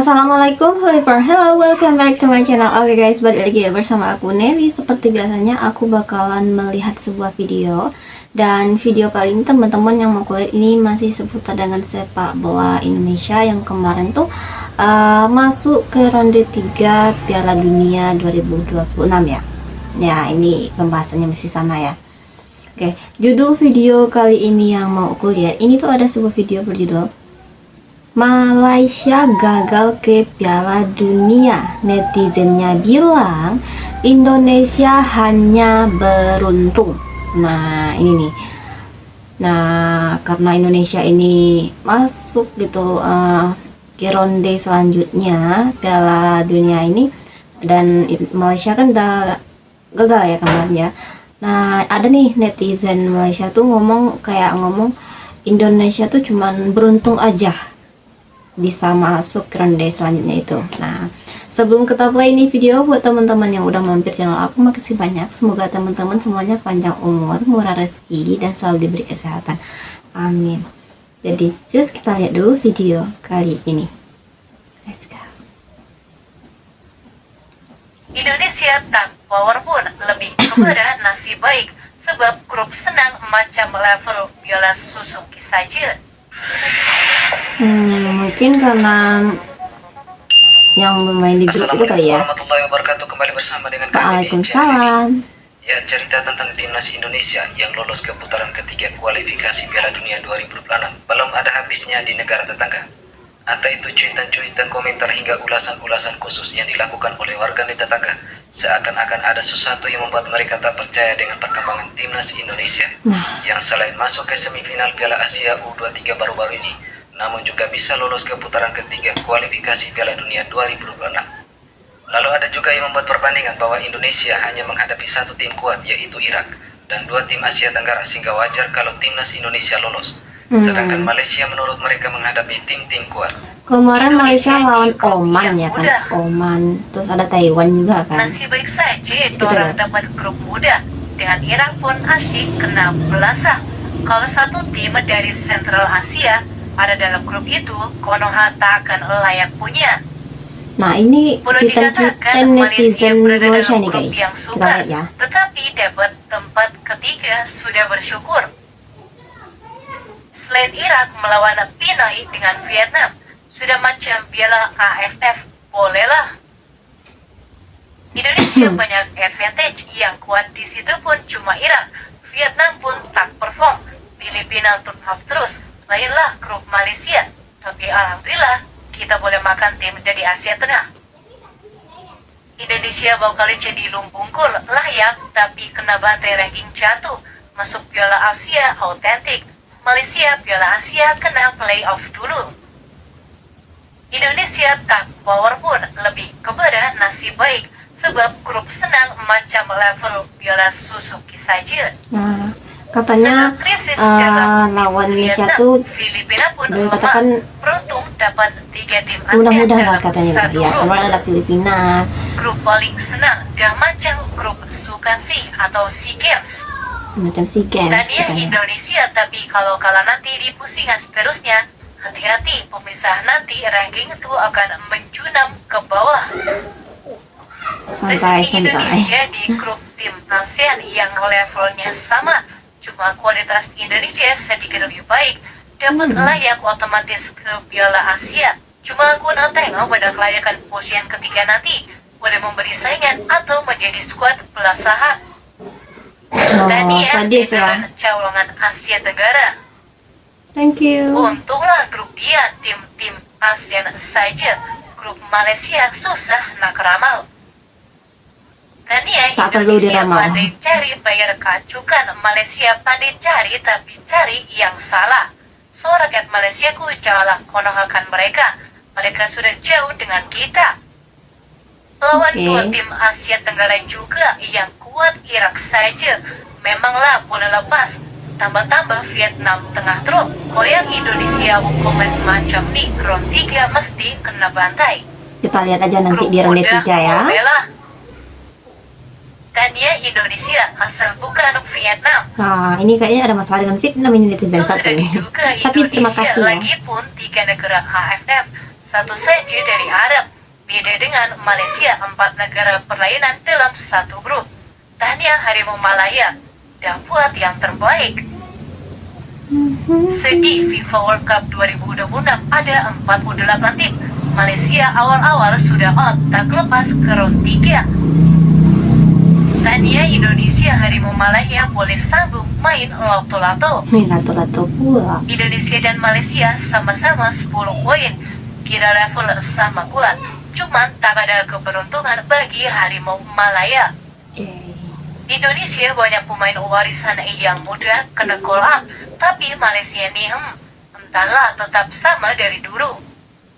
Assalamualaikum Oliver, hello, welcome back to my channel. Oke guys, balik lagi ya bersama aku Nelly. Seperti biasanya aku bakalan melihat sebuah video. Dan video kali ini teman-teman yang mau kulihat ini masih seputar dengan sepak bola Indonesia yang kemarin tuh masuk ke ronde 3 Piala Dunia 2026 ya. Ya, ini pembahasannya masih sama ya. Oke, judul video kali ini yang mau aku lihat ini tuh ada sebuah video berjudul Malaysia gagal ke Piala Dunia. Netizennya bilang Indonesia hanya beruntung. Nah ini nih. Nah karena Indonesia ini masuk gitu ke ronde selanjutnya Piala Dunia ini, dan Malaysia kan udah gagal ya kemarin ya. Nah ada nih netizen Malaysia tuh ngomong Indonesia tuh cuman beruntung aja bisa masuk ke ronde selanjutnya itu. Nah sebelum kita play ini video, buat teman-teman yang udah mampir channel aku, makasih banyak. Semoga teman-teman semuanya panjang umur, murah rezeki, dan selalu diberi kesehatan, amin. Jadi just kita lihat dulu video kali ini. Let's go. Indonesia tanpa walaupun lebih kepada nasib baik, sebab grup senang macam level Piala Suzuki saja. Mungkin karena yang bermain di grup itu kali ya. Warahmatullahi wabarakatuh. Kembali bersama dengan kami. Waalaikumsalam. Ya, cerita tentang timnas Indonesia yang lolos ke putaran ketiga kualifikasi Piala Dunia 2026 belum ada habisnya di negara tetangga. Atau itu cuitan-cuitan, komentar hingga ulasan-ulasan khusus yang dilakukan oleh warganet tetangga, seakan-akan ada sesuatu yang membuat mereka tak percaya dengan perkembangan timnas Indonesia yang selain masuk ke semifinal Piala Asia U23 baru-baru ini, namun juga bisa lolos ke putaran ketiga kualifikasi Piala Dunia 2026. Lalu ada juga yang membuat perbandingan bahwa Indonesia hanya menghadapi satu tim kuat, yaitu Irak, dan dua tim Asia Tenggara, sehingga wajar kalau timnas Indonesia lolos. Sedangkan Malaysia menurut mereka menghadapi tim-tim kuat. Kemarin Malaysia lawan Oman ya kan, Oman, terus ada Taiwan juga kan. Nasib baik saja orang dapat grup muda, dengan Irak pun asyik kena belasah. Kalau satu tim dari Central Asia ada dalam grup itu, Konoha tak akan layak punya. Nah ini cuitan-cuitan netizen Malaysia nih guys, kita lihat ya. Tetapi dapat tempat ketiga sudah bersyukur. Selain Irak melawan Pinoy dengan Vietnam, sudah macam Piala AFF, bolehlah. Indonesia banyak advantage, yang kuat di situ pun cuma Irak. Vietnam pun tak perform, Filipina turn off terus, lainlah grup Malaysia. Tapi alhamdulillah kita boleh makan tim dari Asia Tengah. Indonesia bakal jadi lumbungkul layak, tapi kena bantai ranking jatuh. Masuk Piala Asia autentik, Malaysia Piala Asia kena playoff dulu. Indonesia tak power pun lebih kepada nasib baik, sebab grup senang macam level Piala Suzuki saja. Nah katanya lawan Indonesia tuh Filipina pun boleh katakan beruntung dapat 3 tim Asia mudah-mudah lah dalam katanya satu ya. grup. Kemarin ada Filipina. Grup paling senang dah macam grup Sukansi atau SEA Games. Macam SEA Games Tadinya katanya. Indonesia, tapi kalau kalah nanti di pusingan seterusnya, hati-hati, pemisah nanti ranking itu akan mencuram ke bawah. Santai. Indonesia di grup tim ASEAN yang levelnya sama, cuma kualitas Indonesia sedikit lebih baik, dapat layak otomatis ke Piala Asia. Cuma aku nak tengok pada kelayakan posisi ketiga nanti, boleh memberi saingan atau menjadi skuad belasahan. Sadis ya. Cawangan Asia Tenggara. Thank you. Untunglah grup dia tim-tim ASEAN saja. Grup Malaysia susah nak ramal. Dan ya, Tak perlu Indonesia diramal. pandai cari bayar kacukan, Malaysia pandai cari tapi cari yang salah. So rakyat Malaysia ku janganlah konohakan mereka. Mereka sudah jauh dengan kita. Lawan dua tim Asia Tenggara juga yang kuat Irak saja, memanglah boleh lepas. Tambah-tambah Vietnam tengah drop. Koyak Indonesia hukuman macam nih, round 3 mesti kena bantai. Kita lihat aja nanti di ronde 3 ya. Dan ya Indonesia asal bukan Vietnam. Nah ini kayaknya ada masalah dengan Vietnam ini netizen satu ini. Tapi terima kasih ya. Lagi pun 3 negara AFF satu saja dari Arab. Beda dengan Malaysia, 4 negara perlawanan dalam satu grup. Tahniah Harimau Malaya, dah buat yang terbaik. Segi FIFA World Cup 2026 ada 48 tim. Malaysia awal-awal sudah out, tak lepas ke round 3. Tahniah Indonesia, Harimau Malaya boleh sambung main lato-lato. Nih lato-lato pula. Indonesia dan Malaysia sama-sama 10 poin. Kira level sama kuat. Cuman tak ada keberuntungan bagi Harimau Malaya. Oke. Indonesia banyak pemain warisan yang muda kena call up, tapi Malaysia ni entahlah tetap sama dari dulu.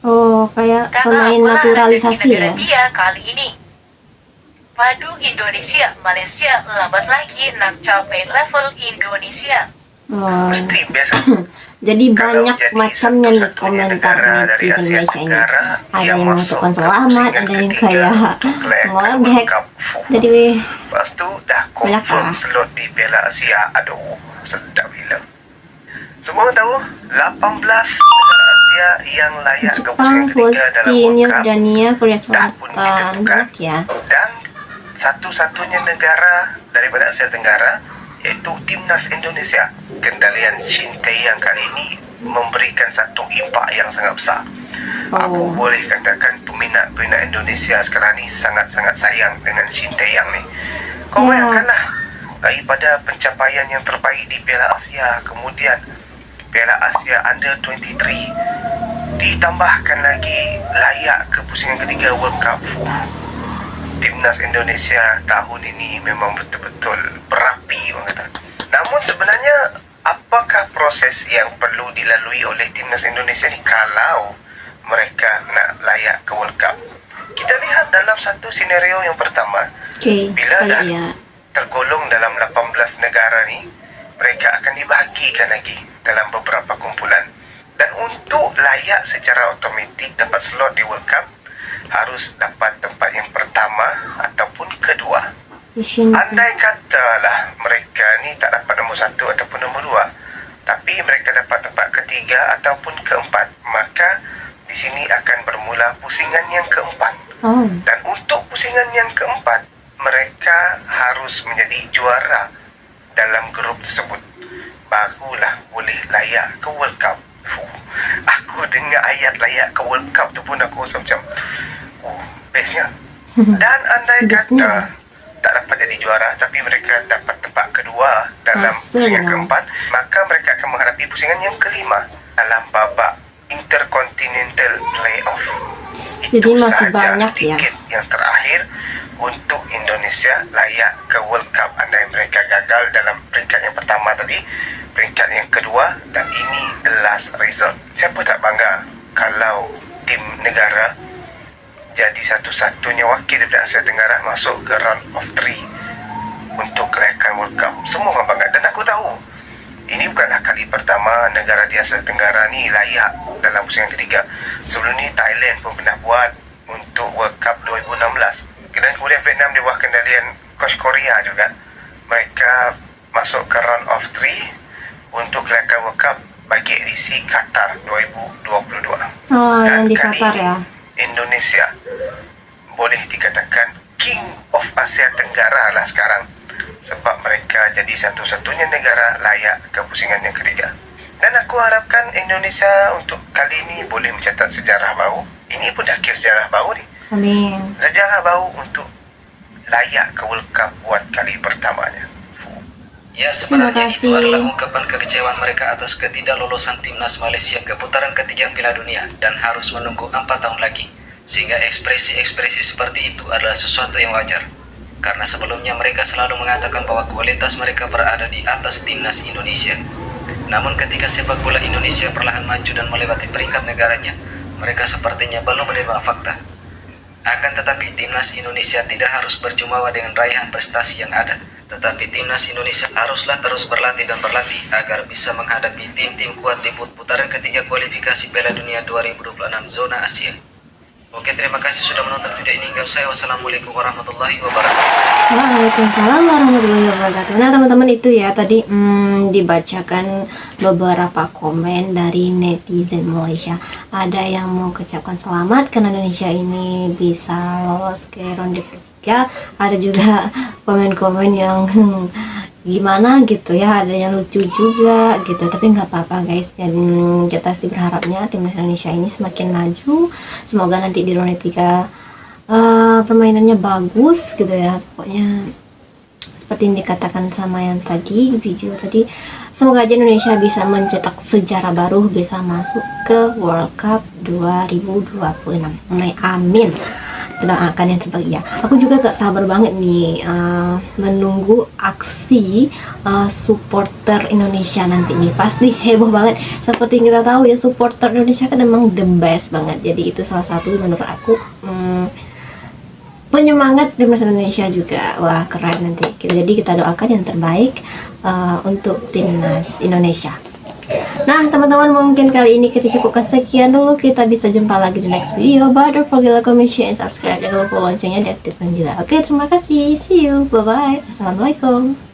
Oh, kayak Tak pemain apalah naturalisasi rezeki negara ya. dia kali ini. Padu Indonesia, Malaysia lambat lagi nak capai level Indonesia. Oh. Mesti biasa. Jadi Kalau banyak jadi macamnya nih satu-satunya komentar negara dari netizen Asia Malaysia ini. Tenggara Ada yang masuk mengucapkan ke selamat, pusingan ada yang ketiga kayak untuk leg ngeledek. World Cup. Jadi Lepas tu dah banyak confirm lah. slot di Piala Asia. Aduh, sedap gila. Semua tahu 18 negara Asia yang layak ke Jepang, pusingan ketiga dalam Palestina, World Cup Jordania, Korea dah pun Selatan, ditentukan. banyak ya. Dan satu-satunya negara daripada Asia Tenggara iaitu Timnas Indonesia. Kendalian Shin Tae-Yang kali ini memberikan satu impak yang sangat besar. Aku boleh katakan peminat-peminat Indonesia sekarang ni sangat-sangat sayang dengan Shin Tae-Yang ni. Kau Ya. bayangkanlah, daripada pencapaian yang terbaik di Piala Asia, kemudian Piala Asia Under 23, ditambahkan lagi layak ke pusingan ketiga World Cup. Timnas Indonesia tahun ini memang betul-betul berapi orang kata. Namun sebenarnya apakah proses yang perlu dilalui oleh Timnas Indonesia ni kalau mereka nak layak ke World Cup? Kita lihat dalam satu senario yang pertama, Oke, bila kita dah lihat. tergolong dalam 18 negara ni, mereka akan dibahagikan lagi dalam beberapa kumpulan. Dan untuk layak secara automatik dapat slot di World Cup, harus dapat tempat yang pertama ataupun kedua. Asian Andai katalah mereka ni tak dapat nombor 1 ataupun nombor 2, tapi mereka dapat tempat ketiga ataupun keempat, maka di sini akan bermula pusingan yang keempat. Oh, Dan untuk pusingan yang keempat, mereka harus menjadi juara dalam grup tersebut. Barulah boleh layak ke World Cup. Aku dengar ayat layak ke World Cup tu pun aku rasa macam bestnya. Dan andai Bestnya. kata tak dapat jadi juara, tapi mereka dapat tempat kedua dalam Rasa pusingan lah. keempat, maka mereka akan menghadapi pusingan yang kelima dalam babak Intercontinental Playoff. Jadi masih sahaja banyak ya. tiket yang terakhir untuk Indonesia layak ke World Cup. Andai mereka gagal dalam peringkat yang pertama tadi, peringkat yang kedua, dan ini the last resort. Siapa tak bangga kalau tim negara jadi satu-satunya wakil daripada Asia Tenggara masuk ke round of 3 untuk kelayakan World Cup. Semua orang bangga. Dan aku tahu ini bukanlah kali pertama negara di Asia Tenggara ni layak dalam pusingan ketiga. Sebelum ni Thailand pun pernah buat untuk World Cup 2016. Dan kemudian Vietnam di bawah kendalian coach Korea juga. Mereka masuk ke round of 3 untuk kelayakan World Cup bagi edisi Qatar 2022. oh yang di kali Qatar ini, ya. Indonesia boleh dikatakan King of Asia Tenggara lah sekarang, sebab mereka jadi satu-satunya negara layak ke pusingan yang ketiga. Dan aku harapkan Indonesia untuk kali ini boleh mencatat sejarah baru. Ini pun dah kira sejarah baru ni. Amin. Sejarah baru untuk layak ke World Cup buat kali pertamanya. Ya, sebenarnya Terima itu kasih. adalah ungkapan kekecewaan mereka atas ketidaklolosan timnas Malaysia ke putaran ketiga Piala Dunia dan harus menunggu 4 tahun lagi. Sehingga ekspresi-ekspresi seperti itu adalah sesuatu yang wajar. Karena sebelumnya mereka selalu mengatakan bahwa kualitas mereka berada di atas timnas Indonesia. Namun ketika sepak bola Indonesia perlahan maju dan melewati peringkat negaranya, mereka sepertinya belum menerima fakta. Akan tetapi timnas Indonesia tidak harus berjumawa dengan raihan prestasi yang ada, tetapi timnas Indonesia haruslah terus berlatih dan berlatih agar bisa menghadapi tim-tim kuat di putaran ketiga kualifikasi Piala Dunia 2026 zona Asia. Oke, terima kasih sudah menonton video ini hingga usai. Wassalamualaikum warahmatullahi wabarakatuh. Waalaikumsalam warahmatullahi wabarakatuh. Nah teman-teman, itu ya tadi dibacakan beberapa komen dari netizen Malaysia. Ada yang mau mengucapkan selamat karena Indonesia ini bisa lolos ke ronde ketiga. Ada juga komen-komen yang gimana gitu ya, ada yang lucu juga gitu, tapi nggak apa-apa guys. Dan kita sih berharapnya tim Indonesia ini semakin maju, semoga nanti di ronde 3 permainannya bagus gitu ya. Pokoknya seperti yang dikatakan sama yang tadi di video tadi, semoga aja Indonesia bisa mencetak sejarah baru, bisa masuk ke World Cup 2026. Amin, doakan yang terbaik ya. Aku juga gak sabar banget nih menunggu aksi supporter Indonesia nanti nih, pasti heboh banget. Seperti yang kita tahu ya, supporter Indonesia kan emang the best banget. Jadi itu salah satu menurut aku penyemangat timnas Indonesia juga. Wah, keren nanti. Jadi kita doakan yang terbaik untuk timnas Indonesia. Nah teman-teman, mungkin kali ini kita cukupkan sekian dulu. Kita bisa jumpa lagi di next video. But don't forget like, comment, share, and subscribe. Jangan lupa loncengnya diaktifkan juga. Oke, terima kasih. See you. Bye bye. Assalamualaikum.